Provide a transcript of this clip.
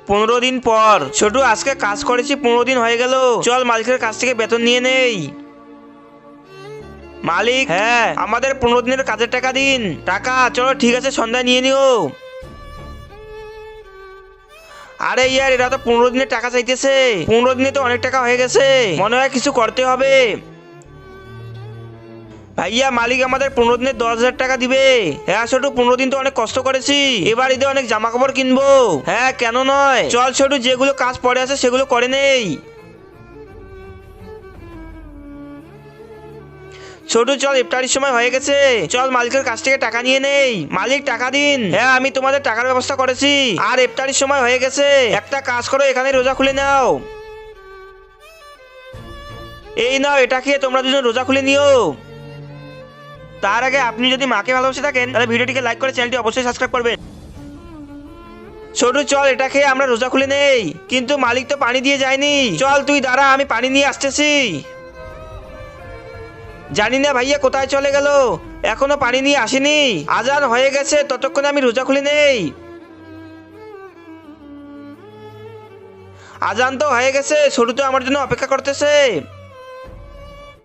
15 দিন পর। ছোট আজকে কাজ করেছি 15 দিন হয়ে গেল, চল মালিকের কাছ থেকে বেতন নিয়ে নেই। মালিক, হ্যাঁ আমাদের 15 দিনের কাজের টাকা দিন। টাকা? চলো ঠিক আছে, সন্ধ্যায় নিয়ে নিও। আরে ইয়ার, এরা তো 15 দিনের টাকা চাইতেছে। 15 দিনে তো অনেক টাকা হয়ে গেছে, মনে হয় কিছু করতে হবে। ভাইয়া, মালিক আমাদের 15 দিনে 10,000 টাকা দিবে। হ্যাঁ ছোটু, 15 দিন তো অনেক কষ্ট করেছি, এবার ঈদে অনেক জামা কাপড় কিনবো। হ্যাঁ কেন নয়, চল ছোটু, যেগুলো কাজ পড়ে আছে সেগুলো করে নেই। ছোট চল, ইফতারির সময় হয়ে গেছে, চল মালিকের কাছ থেকে টাকা নিয়ে নেই। মালিক টাকা দিন। হ্যাঁ আমি তোমাদের টাকার ব্যবস্থা করেছি, আর ইফতারির সময় হয়ে গেছে, একটা কাজ করো, এখানে রোজা খুলে নাও। এই নাও, এটা খেয়ে তোমরা দুজন রোজা খুলে নিও। তার আগে আপনি যদি মাকে ভালোবেসে থাকেন তাহলে ভিডিওটিকে লাইক করে চ্যানেলটি অবশ্যই সাবস্ক্রাইব করবেন। ছোট চল, এটা খেয়ে আমরা রোজা খুলে নেই। কিন্তু মালিক তো পানি দিয়ে যায়নি, চল তুই দাঁড়া, আমি পানি নিয়ে আসতেছি। জানি না ভাইয়া কোথায় চলে গেল, এখনো পানি নিয়ে আসেনি। আজান হয়ে গেছে, ততক্ষণে আমি রোজা খুলে নেই। আজান তো হয়ে গেছে, ছোট তো আমার জন্য অপেক্ষা করতেছে।